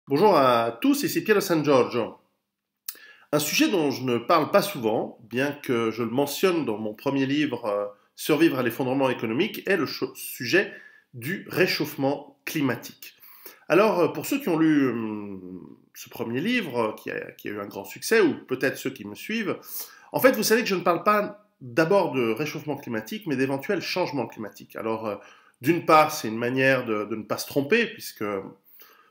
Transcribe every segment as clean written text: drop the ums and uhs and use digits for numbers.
Bonjour à tous, ici Piero San Giorgio. Un sujet dont je ne parle pas souvent, bien que je le mentionne dans mon premier livre Survivre à l'effondrement économique, est le sujet du réchauffement climatique. Alors, pour ceux qui ont lu ce premier livre, qui a eu un grand succès, ou peut-être ceux qui me suivent, en fait, vous savez que je ne parle pas d'abord de réchauffement climatique, mais d'éventuels changements climatiques. Alors, d'une part, c'est une manière de ne pas se tromper, puisque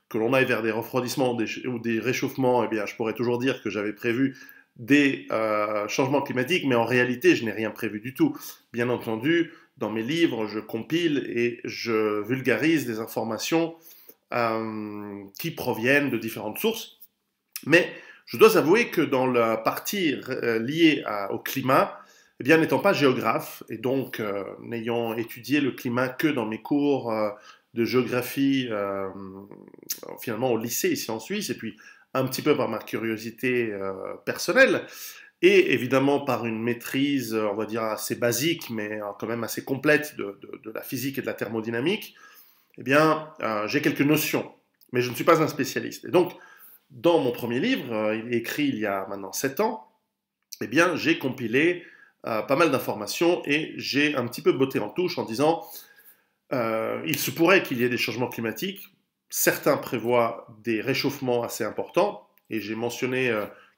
que l'on aille vers des refroidissements ou des réchauffements, eh bien, je pourrais toujours dire que j'avais prévu des changements climatiques, mais en réalité, je n'ai rien prévu du tout. Bien entendu, dans mes livres, je compile et je vulgarise des informations qui proviennent de différentes sources. Mais je dois avouer que dans la partie liée au climat, eh bien, n'étant pas géographe et donc n'ayant étudié le climat que dans mes cours de géographie, finalement au lycée ici en Suisse, et puis un petit peu par ma curiosité personnelle, et évidemment par une maîtrise, on va dire, assez basique, mais quand même assez complète de la physique et de la thermodynamique, eh bien, j'ai quelques notions, mais je ne suis pas un spécialiste. Et donc, dans mon premier livre, il est écrit il y a maintenant 7 ans, eh bien, j'ai compilé pas mal d'informations et j'ai un petit peu botté en touche en disant il se pourrait qu'il y ait des changements climatiques. Certains prévoient des réchauffements assez importants et j'ai mentionné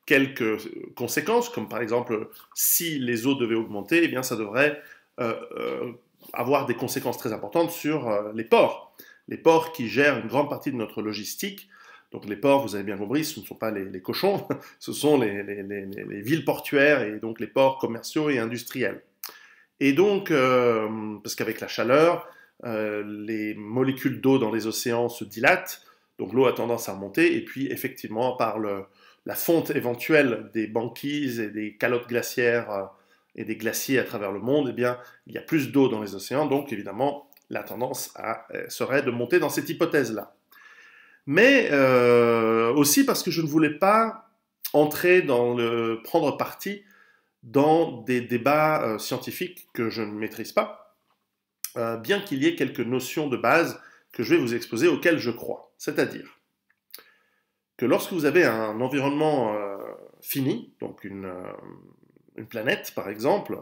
quelques conséquences, comme par exemple si les eaux devaient augmenter, eh bien, ça devrait euh, euh, avoir des conséquences très importantes sur les ports. Les ports qui gèrent une grande partie de notre logistique. Donc les ports, vous avez bien compris, ce ne sont pas les cochons, ce sont les villes portuaires et donc les ports commerciaux et industriels. Et donc, parce qu'avec la chaleur, les molécules d'eau dans les océans se dilatent, donc l'eau a tendance à remonter, et puis effectivement, par la fonte éventuelle des banquises et des calottes glaciaires et des glaciers à travers le monde, eh bien, il y a plus d'eau dans les océans, donc évidemment, la tendance serait de monter dans cette hypothèse-là. Mais aussi parce que je ne voulais pas entrer prendre parti dans des débats scientifiques que je ne maîtrise pas, bien qu'il y ait quelques notions de base que je vais vous exposer auxquelles je crois. C'est-à-dire que lorsque vous avez un environnement fini, donc une planète par exemple,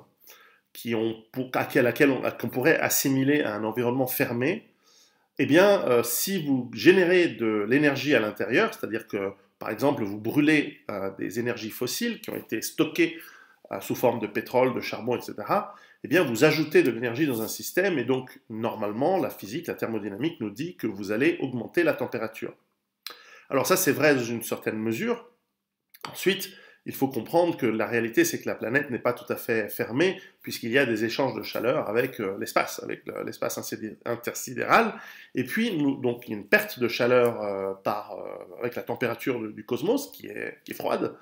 à laquelle qu'on pourrait assimiler à un environnement fermé, eh bien, si vous générez de l'énergie à l'intérieur, c'est-à-dire que, par exemple, vous brûlez des énergies fossiles qui ont été stockées sous forme de pétrole, de charbon, etc., eh bien, vous ajoutez de l'énergie dans un système et donc, normalement, la physique, la thermodynamique nous dit que vous allez augmenter la température. Alors ça, c'est vrai dans une certaine mesure. Ensuite, il faut comprendre que la réalité, c'est que la planète n'est pas tout à fait fermée, puisqu'il y a des échanges de chaleur avec l'espace, avec l'espace intersidéral. Et puis, donc, il y a une perte de chaleur avec la température du cosmos, qui est froide.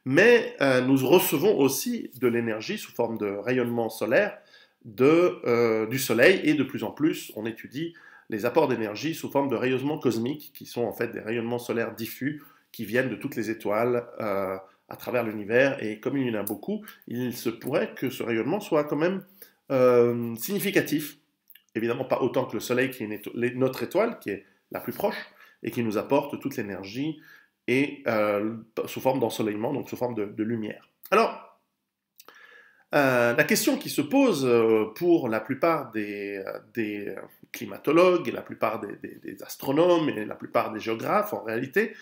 Mais nous recevons aussi de l'énergie sous forme de rayonnement solaire du Soleil, et de plus en plus, on étudie les apports d'énergie sous forme de rayonnement cosmique, qui sont en fait des rayonnements solaires diffus qui viennent de toutes les étoiles à travers l'univers, et comme il y en a beaucoup, il se pourrait que ce rayonnement soit quand même significatif. Évidemment pas autant que le Soleil, qui est notre étoile, qui est la plus proche, et qui nous apporte toute l'énergie, et sous forme d'ensoleillement, donc sous forme de lumière. Alors, la question qui se pose pour la plupart des climatologues, et la plupart des astronomes, et la plupart des géographes en réalité,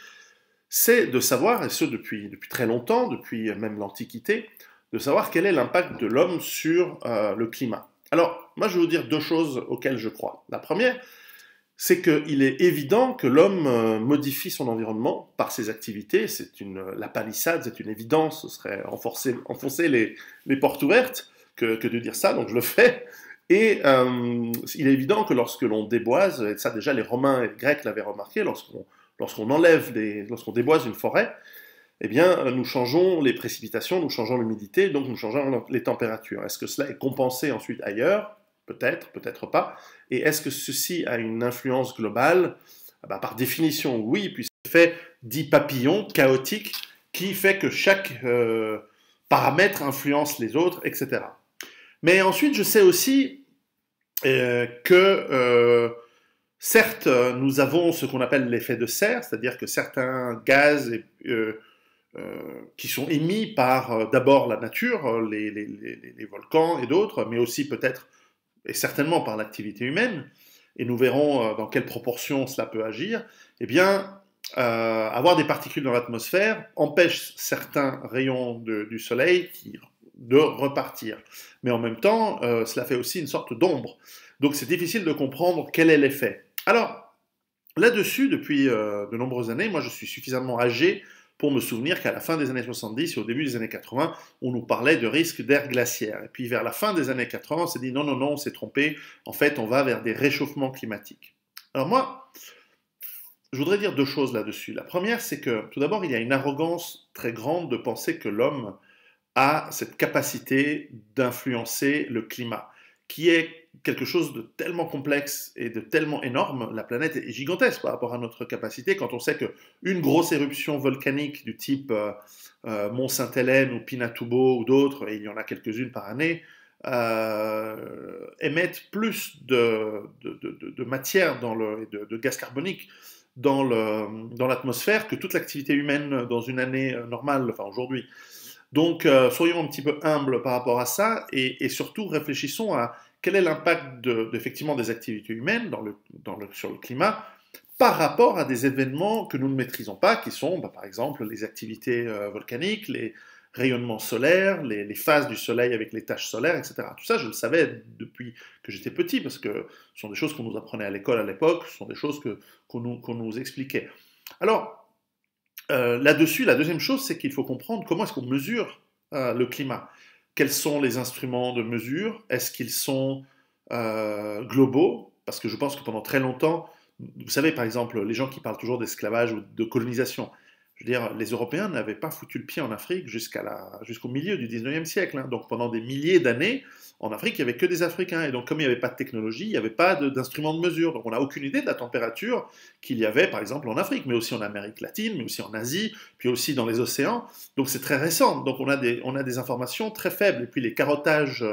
c'est de savoir, et ce depuis très longtemps, depuis même l'Antiquité, de savoir quel est l'impact de l'homme sur le climat. Alors, moi je vais vous dire deux choses auxquelles je crois. La première, c'est qu'il est évident que l'homme modifie son environnement par ses activités. La palissade, c'est une évidence, ce serait enfoncer les portes ouvertes que de dire ça, donc je le fais. Et il est évident que lorsque l'on déboise, et ça déjà les Romains et les Grecs l'avaient remarqué, lorsqu'on déboise une forêt, eh bien, nous changeons les précipitations, nous changeons l'humidité, donc nous changeons les températures. Est-ce que cela est compensé ensuite ailleurs? Peut-être, peut-être pas. Et est-ce que ceci a une influence globale? Par définition, oui, puisque c'est fait dit papillon, chaotique, qui fait que chaque paramètre influence les autres, etc. Mais ensuite, je sais aussi que Certes, nous avons ce qu'on appelle l'effet de serre, c'est-à-dire que certains gaz qui sont émis par d'abord la nature, les volcans et d'autres, mais aussi peut-être et certainement par l'activité humaine, et nous verrons dans quelle proportion cela peut agir, eh bien, avoir des particules dans l'atmosphère empêche certains rayons du Soleil de repartir. Mais en même temps, cela fait aussi une sorte d'ombre. Donc c'est difficile de comprendre quel est l'effet. Alors, là-dessus, depuis de nombreuses années, moi je suis suffisamment âgé pour me souvenir qu'à la fin des années 70 et au début des années 80, on nous parlait de risque d'ère glaciaire. Et puis vers la fin des années 80, on s'est dit non, non, non, on s'est trompé. En fait, on va vers des réchauffements climatiques. Alors moi, je voudrais dire deux choses là-dessus. La première, c'est que tout d'abord, il y a une arrogance très grande de penser que l'homme a cette capacité d'influencer le climat, qui est quelque chose de tellement complexe et de tellement énorme. La planète est gigantesque par rapport à notre capacité. Quand on sait qu'une grosse éruption volcanique du type Mont Sainte-Hélène ou Pinatubo ou d'autres, et il y en a quelques-unes par année, émettent plus de matière de gaz carbonique dans l'atmosphère que toute l'activité humaine dans une année normale, enfin aujourd'hui. Donc, soyons un petit peu humbles par rapport à ça et surtout réfléchissons à quel est l'impact effectivement des activités humaines sur le climat par rapport à des événements que nous ne maîtrisons pas, qui sont par exemple les activités volcaniques, les rayonnements solaires, les phases du soleil avec les taches solaires, etc. Tout ça, je le savais depuis que j'étais petit, parce que ce sont des choses qu'on nous apprenait à l'école à l'époque, ce sont des choses qu'on nous expliquait. Alors, là-dessus, la deuxième chose, c'est qu'il faut comprendre comment est-ce qu'on mesure le climat. Quels sont les instruments de mesure? Est-ce qu'ils sont globaux? Parce que je pense que pendant très longtemps, vous savez, par exemple, les gens qui parlent toujours d'esclavage ou de colonisation, je veux dire, les Européens n'avaient pas foutu le pied en Afrique jusqu'au milieu du 19e siècle. Hein. Donc pendant des milliers d'années, en Afrique, il n'y avait que des Africains. Et donc comme il n'y avait pas de technologie, il n'y avait pas d'instruments de mesure. Donc on n'a aucune idée de la température qu'il y avait, par exemple, en Afrique, mais aussi en Amérique latine, mais aussi en Asie, puis aussi dans les océans. Donc c'est très récent. Donc on a des informations très faibles. Et puis les carottages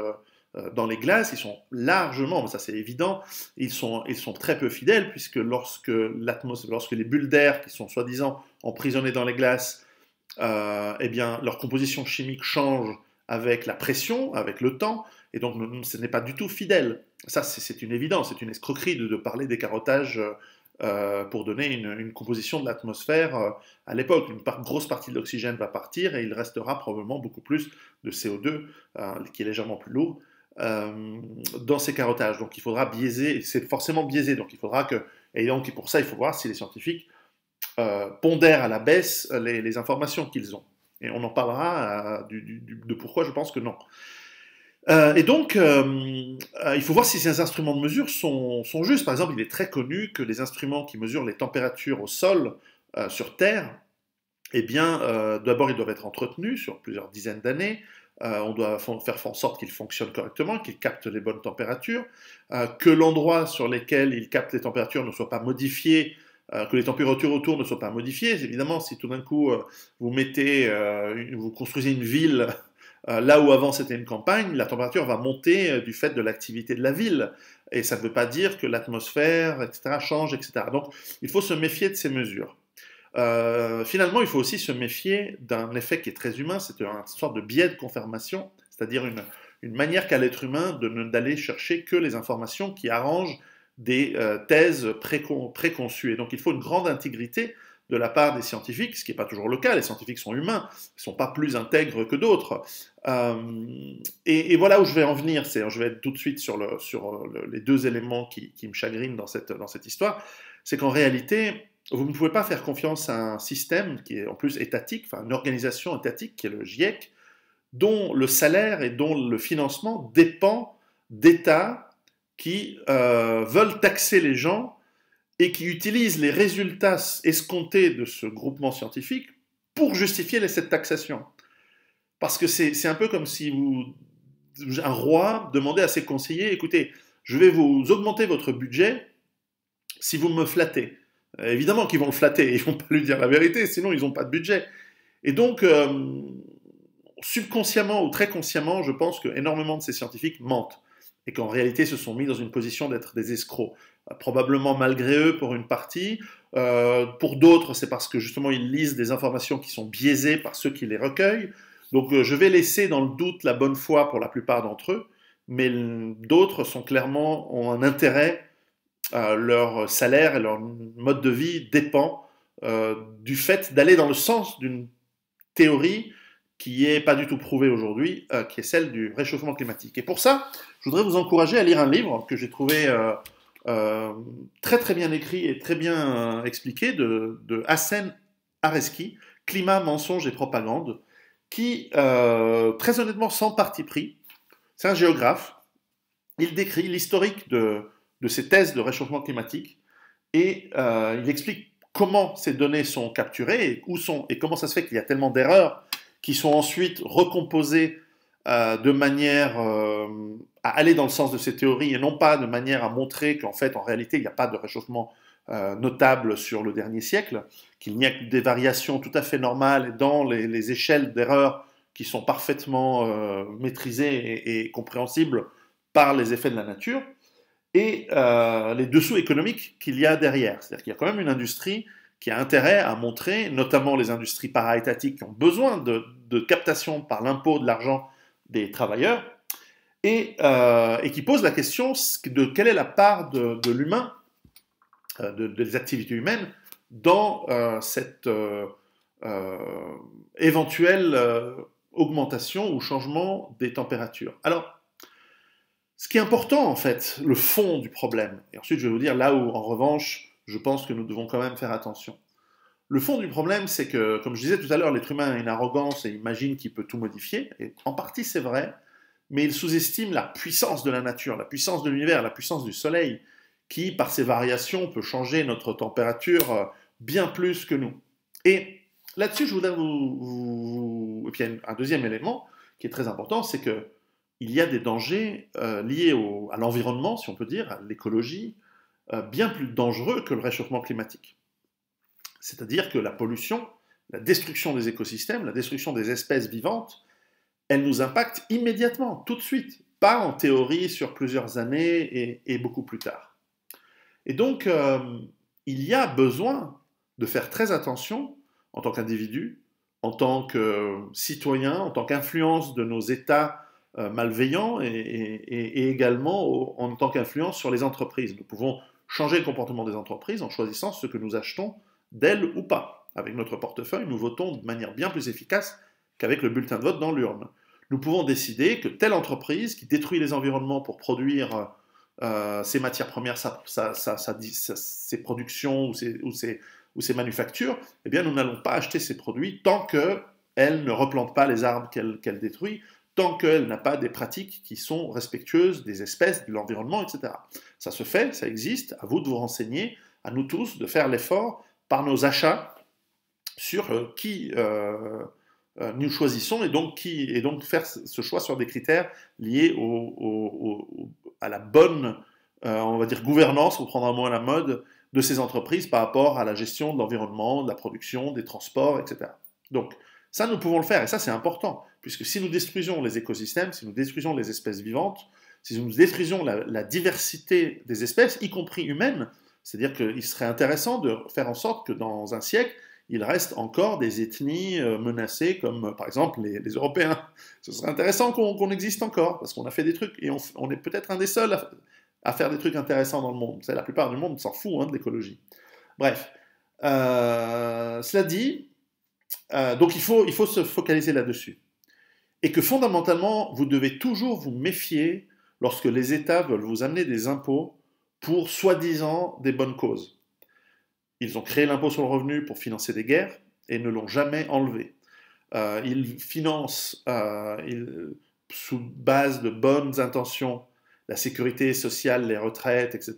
dans les glaces, ils sont largement, ça c'est évident, ils sont très peu fidèles, puisque lorsque les bulles d'air qui sont soi-disant emprisonnées dans les glaces, eh bien, leur composition chimique change avec la pression, avec le temps, et donc ce n'est pas du tout fidèle. Ça, c'est une évidence, c'est une escroquerie de parler des carottages pour donner une composition de l'atmosphère à l'époque. Grosse partie de l'oxygène va partir et il restera probablement beaucoup plus de CO2, qui est légèrement plus lourd, dans ces carottages. Donc il faudra biaiser, c'est forcément biaisé, donc il faudra que, et donc pour ça il faut voir si les scientifiques pondèrent à la baisse les informations qu'ils ont. Et on en parlera de pourquoi je pense que non. Et donc, il faut voir si ces instruments de mesure sont justes. Par exemple, il est très connu que les instruments qui mesurent les températures au sol sur Terre, eh bien, d'abord, ils doivent être entretenus sur plusieurs dizaines d'années. On doit faire en sorte qu'ils fonctionnent correctement, qu'ils captent les bonnes températures, que l'endroit sur lequel ils captent les températures ne soit pas modifié, que les températures autour ne soient pas modifiées. Évidemment, si tout d'un coup vous construisez une ville là où avant c'était une campagne, la température va monter du fait de l'activité de la ville. Et ça ne veut pas dire que l'atmosphère, etc., change, etc. Donc, il faut se méfier de ces mesures. Finalement, il faut aussi se méfier d'un effet qui est très humain, c'est une sorte de biais de confirmation, c'est-à-dire une manière qu'a l'être humain d'aller chercher que les informations qui arrangent des thèses préconçues. Et donc il faut une grande intégrité de la part des scientifiques, ce qui n'est pas toujours le cas, les scientifiques sont humains, ils ne sont pas plus intègres que d'autres. Et voilà où je vais en venir, je vais être tout de suite sur les deux éléments qui me chagrinent dans cette histoire, c'est qu'en réalité, vous ne pouvez pas faire confiance à un système qui est en plus étatique, enfin une organisation étatique qui est le GIEC, dont le salaire et dont le financement dépend d'États qui veulent taxer les gens et qui utilisent les résultats escomptés de ce groupement scientifique pour justifier cette taxation. Parce que c'est un peu comme si un roi demandait à ses conseillers, écoutez, je vais vous augmenter votre budget si vous me flattez. Évidemment qu'ils vont le flatter, ils ne vont pas lui dire la vérité, sinon ils n'ont pas de budget. Et donc, subconsciemment ou très consciemment, je pense qu'énormément de ces scientifiques mentent et qu'en réalité se sont mis dans une position d'être des escrocs. probablement malgré eux pour une partie. Pour d'autres, c'est parce que justement ils lisent des informations qui sont biaisées par ceux qui les recueillent. Donc je vais laisser dans le doute la bonne foi pour la plupart d'entre eux, mais d'autres sont clairement ont un intérêt, leur salaire et leur mode de vie dépend du fait d'aller dans le sens d'une théorie qui n'est pas du tout prouvée aujourd'hui, qui est celle du réchauffement climatique. Et pour ça, je voudrais vous encourager à lire un livre que j'ai trouvé très très bien écrit et très bien expliqué de Hassen Areski, Climat, mensonges et propagande, qui, très honnêtement, sans parti pris, c'est un géographe, il décrit l'historique de ces thèses de réchauffement climatique et il explique comment ces données sont capturées et, et comment ça se fait qu'il y a tellement d'erreurs qui sont ensuite recomposées de manière à aller dans le sens de ces théories et non pas de manière à montrer qu'en fait, en réalité, il n'y a pas de réchauffement notable sur le dernier siècle, qu'il n'y a que des variations tout à fait normales dans les échelles d'erreurs qui sont parfaitement maîtrisées et compréhensibles par les effets de la nature, et les dessous économiques qu'il y a derrière. C'est-à-dire qu'il y a quand même une industrie qui a intérêt à montrer, notamment les industries para-étatiques qui ont besoin de captation par l'impôt de l'argent des travailleurs, et qui pose la question de quelle est la part de l'humain, des activités humaines, dans cette éventuelle augmentation ou changement des températures. Alors, ce qui est important, en fait, le fond du problème, et ensuite je vais vous dire là où, en revanche, je pense que nous devons quand même faire attention. Le fond du problème, c'est que, comme je disais tout à l'heure, l'être humain a une arrogance et imagine qu'il peut tout modifier, et en partie c'est vrai, mais il sous-estime la puissance de la nature, la puissance de l'univers, la puissance du soleil, qui, par ses variations, peut changer notre température bien plus que nous. Et là-dessus, je voudrais Et puis il y a un deuxième élément qui est très important, c'est que il y a des dangers liés à l'environnement, si on peut dire, à l'écologie, bien plus dangereux que le réchauffement climatique. C'est-à-dire que la pollution, la destruction des écosystèmes, la destruction des espèces vivantes, elle nous impacte immédiatement, tout de suite, pas en théorie sur plusieurs années et beaucoup plus tard. Et donc, il y a besoin de faire très attention en tant qu'individu, en tant que citoyen, en tant qu'influence de nos États malveillants et également en tant qu'influence sur les entreprises. Nous pouvons changer le comportement des entreprises en choisissant ce que nous achetons d'elles ou pas. Avec notre portefeuille, nous votons de manière bien plus efficace qu'avec le bulletin de vote dans l'urne. Nous pouvons décider que telle entreprise qui détruit les environnements pour produire ses matières premières, ses productions ou ses manufactures, eh bien nous n'allons pas acheter ces produits tant qu'elle ne replante pas les arbres qu'elle détruit, tant qu'elle n'a pas des pratiques qui sont respectueuses des espèces, de l'environnement, etc. Ça se fait, ça existe, à vous de vous renseigner, à nous tous de faire l'effort par nos achats sur qui nous choisissons et donc faire ce choix sur des critères liés à la bonne, on va dire, gouvernance, pour prendre un mot à la mode, de ces entreprises par rapport à la gestion de l'environnement, de la production, des transports, etc. Donc, ça, nous pouvons le faire, et ça, c'est important, puisque si nous détruisons les écosystèmes, si nous détruisons les espèces vivantes, si nous détruisons la diversité des espèces, y compris humaines, c'est-à-dire qu'il serait intéressant de faire en sorte que dans un siècle, il reste encore des ethnies menacées, comme par exemple les Européens. Ce serait intéressant qu'on existe encore, parce qu'on a fait des trucs, et on est peut-être un des seuls à faire des trucs intéressants dans le monde. La plupart du monde s'en fout de l'écologie. Bref, cela dit, donc il faut se focaliser là-dessus. Et que fondamentalement, vous devez toujours vous méfier lorsque les États veulent vous amener des impôts pour soi-disant des bonnes causes. Ils ont créé l'impôt sur le revenu pour financer des guerres et ne l'ont jamais enlevé. Ils financent, sous base de bonnes intentions, la sécurité sociale, les retraites, etc.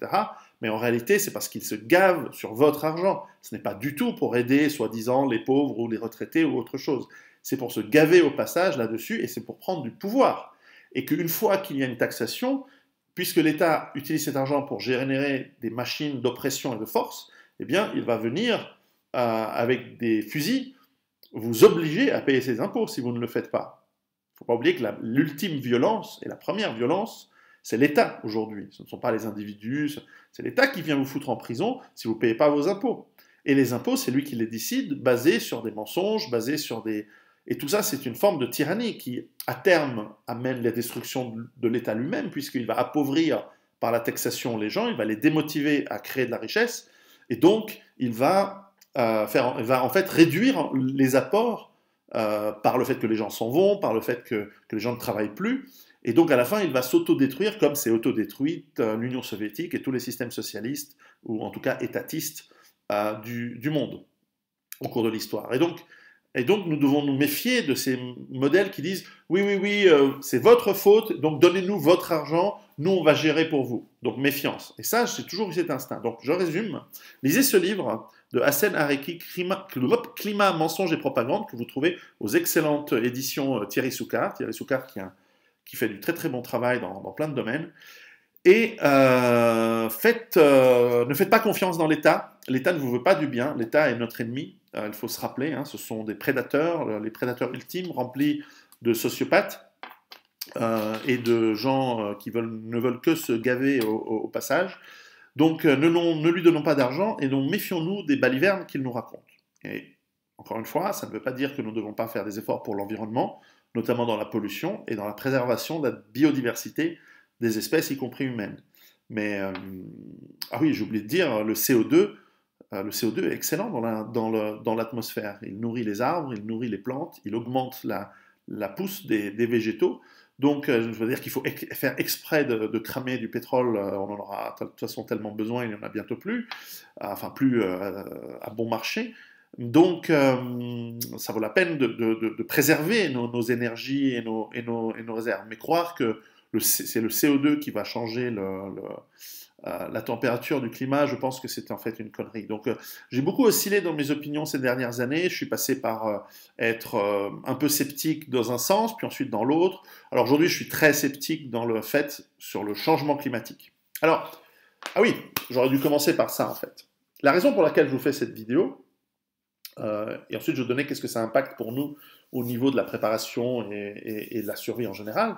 Mais en réalité, c'est parce qu'ils se gavent sur votre argent. Ce n'est pas du tout pour aider, soi-disant, les pauvres ou les retraités ou autre chose. C'est pour se gaver au passage là-dessus et c'est pour prendre du pouvoir. Et qu'une fois qu'il y a une taxation, puisque l'État utilise cet argent pour générer des machines d'oppression et de force, eh bien, il va venir avec des fusils vous obliger à payer ces impôts si vous ne le faites pas. Il ne faut pas oublier que l'ultime violence, et la première violence, C'est l'État aujourd'hui, ce ne sont pas les individus, c'est l'État qui vient vous foutre en prison si vous ne payez pas vos impôts. Et les impôts, c'est lui qui les décide, basés sur des mensonges, basés sur des... Et tout ça, c'est une forme de tyrannie qui, à terme, amène la destruction de l'État lui-même, puisqu'il va appauvrir par la taxation les gens, il va les démotiver à créer de la richesse, et donc il va, il va en fait réduire les apports par le fait que les gens s'en vont, par le fait que les gens ne travaillent plus, et donc à la fin il va s'autodétruire comme s'est autodétruite l'Union soviétique et tous les systèmes socialistes, ou en tout cas étatistes, du monde au cours de l'histoire. Et donc, nous devons nous méfier de ces modèles qui disent oui, oui, oui, c'est votre faute, donc donnez-nous votre argent, nous on va gérer pour vous. Donc méfiance. Et ça, j'ai toujours eu cet instinct. Donc je résume. Lisez ce livre de Hassen Hareki, Climat, mensonges et propagande, que vous trouvez aux excellentes éditions Thierry Soucard. Thierry Soucard qui fait du très très bon travail dans plein de domaines. Et ne faites pas confiance dans l'État. L'État ne vous veut pas du bien. L'État est notre ennemi. Il faut se rappeler, hein, ce sont des prédateurs, les prédateurs ultimes, remplis de sociopathes et de gens qui ne veulent que se gaver au passage. Donc ne lui donnons pas d'argent et donc méfions-nous des balivernes qu'il nous raconte. Et encore une fois, ça ne veut pas dire que nous ne devons pas faire des efforts pour l'environnement, notamment dans la pollution et dans la préservation de la biodiversité des espèces, y compris humaines. Mais, ah oui, j'ai oublié de dire, le CO2 est excellent dans l'atmosphère. Il nourrit les arbres, il nourrit les plantes, il augmente la pousse des végétaux. Donc, je veux dire qu'il faut faire exprès de cramer du pétrole. On en aura de toute façon tellement besoin, il n'y en a bientôt plus. Enfin, plus à bon marché. Donc, ça vaut la peine de préserver nos énergies et nos réserves. Mais croire que c'est le CO2 qui va changer la température du climat, je pense que c'est en fait une connerie. Donc j'ai beaucoup oscillé dans mes opinions ces dernières années. Je suis passé par être un peu sceptique dans un sens, puis ensuite dans l'autre. Alors aujourd'hui, je suis très sceptique dans le fait sur le changement climatique. Alors, ah oui, j'aurais dû commencer par ça en fait. La raison pour laquelle je vous fais cette vidéo, et ensuite je vais donner qu'est-ce que ça impacte pour nous au niveau de la préparation et de la survie en général,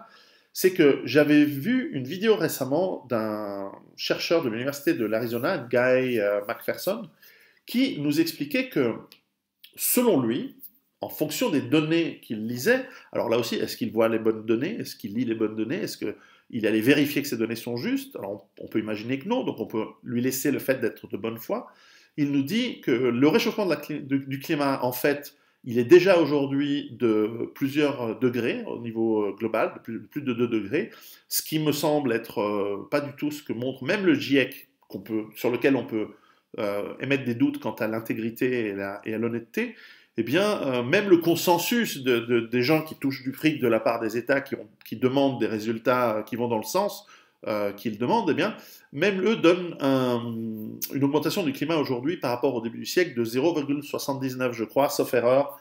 c'est que j'avais vu une vidéo récemment d'un chercheur de l'université de l'Arizona, Guy McPherson, qui nous expliquait que, selon lui, en fonction des données qu'il lisait, alors là aussi, est-ce qu'il voit les bonnes données, est-ce qu'il lit les bonnes données, est-ce qu'il allait vérifier que ces données sont justes? Alors on peut imaginer que non, donc on peut lui laisser le fait d'être de bonne foi. Il nous dit que le réchauffement du climat, en fait, il est déjà aujourd'hui de plusieurs degrés au niveau global, de plus de 2 degrés, ce qui me semble être pas du tout ce que montre même le GIEC, sur lequel on peut émettre des doutes quant à l'intégrité et à l'honnêteté. Eh bien, même le consensus des gens qui touchent du fric de la part des États qui demandent des résultats qui vont dans le sens qu'ils demandent, eh bien, même eux donnent une augmentation du climat aujourd'hui par rapport au début du siècle de 0,79, je crois, sauf erreur,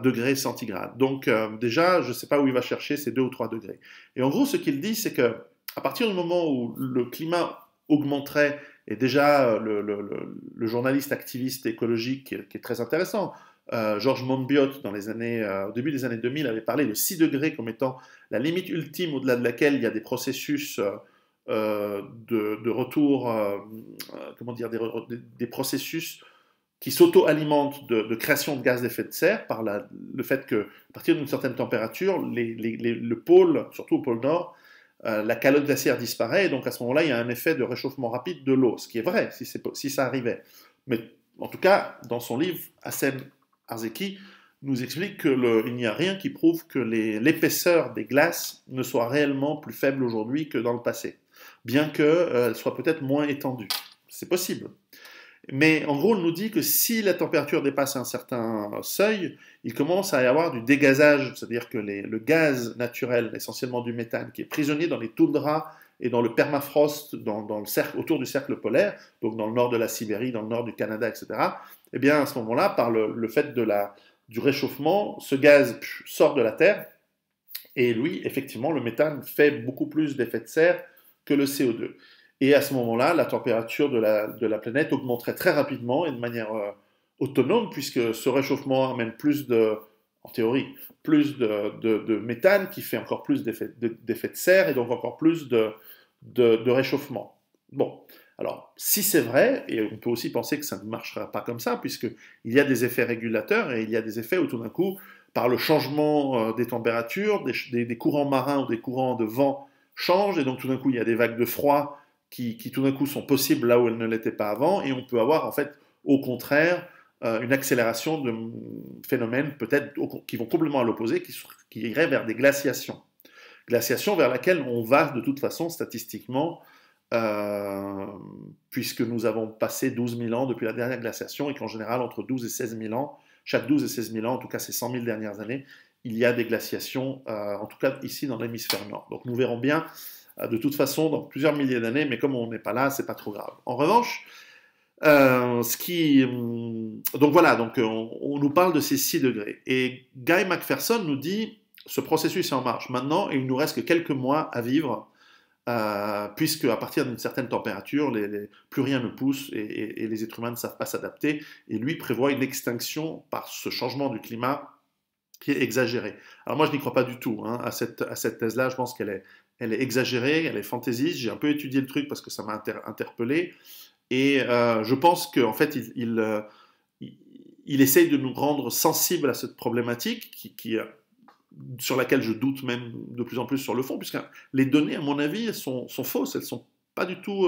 degrés centigrades. Donc déjà, je ne sais pas où il va chercher ces 2 ou 3 degrés. Et en gros, ce qu'il dit, c'est que à partir du moment où le climat augmenterait, et déjà le journaliste activiste écologique qui est très intéressant, Georges Monbiot, au début des années 2000, avait parlé de 6 degrés comme étant la limite ultime au-delà de laquelle il y a des processus de retour, comment dire, des processus qui s'auto-alimentent de création de gaz d'effet de serre par le fait qu'à partir d'une certaine température, le pôle, surtout au pôle Nord, la calotte glaciaire disparaît, et donc à ce moment-là, il y a un effet de réchauffement rapide de l'eau, ce qui est vrai si ça arrivait. Mais en tout cas, dans son livre, Hassen Hareki nous explique qu'il n'y a rien qui prouve que l'épaisseur des glaces ne soit réellement plus faible aujourd'hui que dans le passé, bien qu'elle soit peut-être moins étendue. C'est possible. Mais en gros, on nous dit que si la température dépasse un certain seuil, il commence à y avoir du dégazage, c'est-à-dire que le gaz naturel, essentiellement du méthane, qui est prisonnier dans les toundras et dans le permafrost, dans le cercle, autour du cercle polaire, donc dans le nord de la Sibérie, dans le nord du Canada, etc., eh bien à ce moment-là, par le fait du réchauffement, ce gaz sort de la Terre, et lui, effectivement, le méthane fait beaucoup plus d'effet de serre que le CO2. Et à ce moment-là, la température de la planète augmenterait très rapidement et de manière autonome, puisque ce réchauffement amène en théorie, plus de méthane qui fait encore plus d'effet de serre et donc encore plus de réchauffement. Bon, alors si c'est vrai, et on peut aussi penser que ça ne marchera pas comme ça, puisqu'il y a des effets régulateurs et il y a des effets où tout d'un coup, par le changement des températures, des courants marins ou des courants de vent changent, et donc tout d'un coup il y a des vagues de froid qui tout d'un coup sont possibles là où elles ne l'étaient pas avant, et on peut avoir en fait au contraire une accélération de phénomènes peut-être qui vont complètement à l'opposé, qui iraient vers des glaciations. Glaciation vers laquelle on va de toute façon statistiquement, euh, puisque nous avons passé 12 000 ans depuis la dernière glaciation, et qu'en général entre 12 et 16 000 ans, chaque 12 et 16 000 ans, en tout cas ces 100 000 dernières années, il y a des glaciations, en tout cas ici dans l'hémisphère nord. Donc nous verrons bien de toute façon dans plusieurs milliers d'années, mais comme on n'est pas là, c'est pas trop grave. En revanche, donc voilà, donc on nous parle de ces 6 degrés. Et Guy McPherson nous dit, ce processus est en marche maintenant, et il nous reste que quelques mois à vivre, puisque à partir d'une certaine température, plus rien ne pousse, et les êtres humains ne savent pas s'adapter. Et lui prévoit une extinction par ce changement du climat qui est exagérée. Alors moi, je n'y crois pas du tout hein, à cette thèse-là. Je pense elle est exagérée, elle est fantaisiste. J'ai un peu étudié le truc parce que ça m'a interpellé. Et je pense qu'en fait, il essaye de nous rendre sensibles à cette problématique sur laquelle je doute même de plus en plus sur le fond, puisque les données, à mon avis, sont fausses. Elles ne sont pas du tout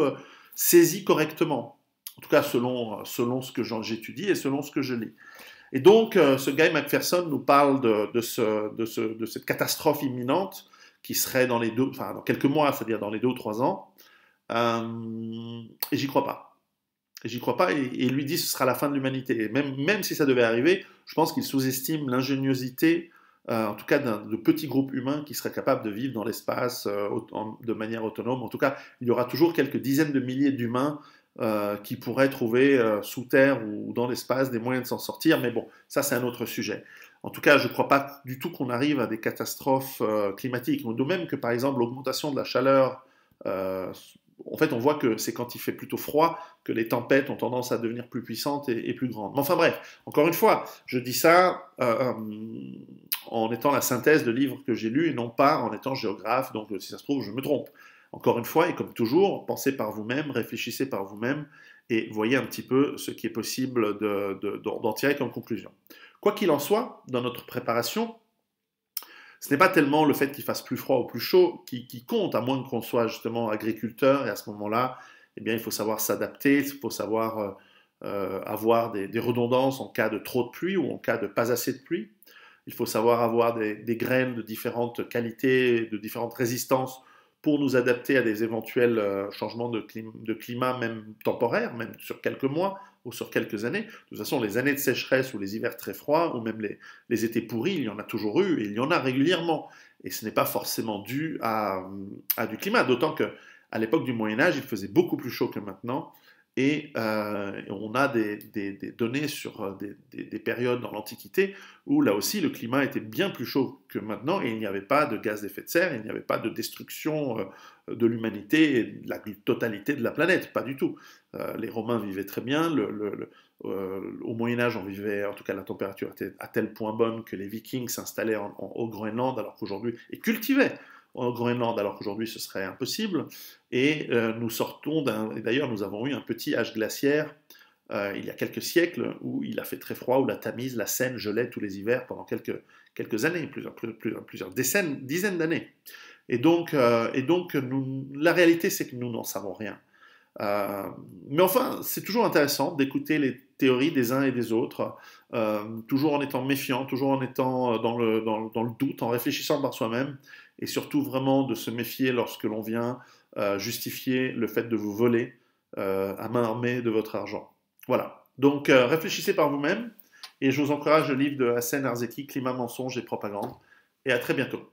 saisies correctement. En tout cas, selon ce que j'étudie et selon ce que je lis. Et donc, ce Guy McPherson nous parle de cette catastrophe imminente qui serait dans quelques mois, c'est-à-dire dans les 2 ou 3 ans. Et j'y crois pas. Et j'y crois pas, et lui dit que ce sera la fin de l'humanité. Et même si ça devait arriver, je pense qu'il sous-estime l'ingéniosité, en tout cas de petits groupes humains qui seraient capables de vivre dans l'espace de manière autonome. En tout cas, il y aura toujours quelques dizaines de milliers d'humains qui pourraient trouver sous terre ou dans l'espace des moyens de s'en sortir, mais bon, ça c'est un autre sujet. En tout cas, je ne crois pas du tout qu'on arrive à des catastrophes climatiques. De même que par exemple l'augmentation de la chaleur, en fait on voit que c'est quand il fait plutôt froid que les tempêtes ont tendance à devenir plus puissantes et plus grandes. Mais enfin bref, encore une fois, je dis ça en étant la synthèse de livres que j'ai lus et non pas en étant géographe, donc si ça se trouve je me trompe. Encore une fois, et comme toujours, pensez par vous-même, réfléchissez par vous-même, et voyez un petit peu ce qui est possible d'en tirer comme conclusion. Quoi qu'il en soit, dans notre préparation, ce n'est pas tellement le fait qu'il fasse plus froid ou plus chaud qui compte, à moins qu'on soit justement agriculteur, et à ce moment-là, eh bien, il faut savoir s'adapter, il faut savoir avoir des redondances en cas de trop de pluie ou en cas de pas assez de pluie. Il faut savoir avoir des graines de différentes qualités, de différentes résistances pour nous adapter à des éventuels changements de climat, même temporaires, même sur quelques mois ou sur quelques années. De toute façon, les années de sécheresse ou les hivers très froids, ou même les étés pourris, il y en a toujours eu, et il y en a régulièrement. Et ce n'est pas forcément dû à du climat, d'autant qu'à l'époque du Moyen-Âge, il faisait beaucoup plus chaud que maintenant, et on a des données sur des périodes dans l'Antiquité où là aussi le climat était bien plus chaud que maintenant et il n'y avait pas de gaz d'effet de serre, il n'y avait pas de destruction de l'humanité et de la totalité de la planète, pas du tout. Les Romains vivaient très bien, au Moyen-Âge on vivait, en tout cas la température était à tel point bonne que les Vikings s'installaient au Groenland alors qu'aujourd'hui, et cultivaient au Groenland, alors qu'aujourd'hui ce serait impossible. Et nous sortons et d'ailleurs nous avons eu un petit âge glaciaire il y a quelques siècles où il a fait très froid, où la Tamise, la Seine gelait tous les hivers pendant quelques années, plusieurs dizaines d'années. Et donc la réalité c'est que nous n'en savons rien. Mais enfin, c'est toujours intéressant d'écouter les théories des uns et des autres, toujours en étant méfiant, toujours en étant dans le doute, en réfléchissant par soi-même, et surtout vraiment de se méfier lorsque l'on vient justifier le fait de vous voler à main armée de votre argent. Voilà. Donc réfléchissez par vous-même, et je vous encourage le livre de Hassen Arzeki, Climat, mensonge et propagande, et à très bientôt.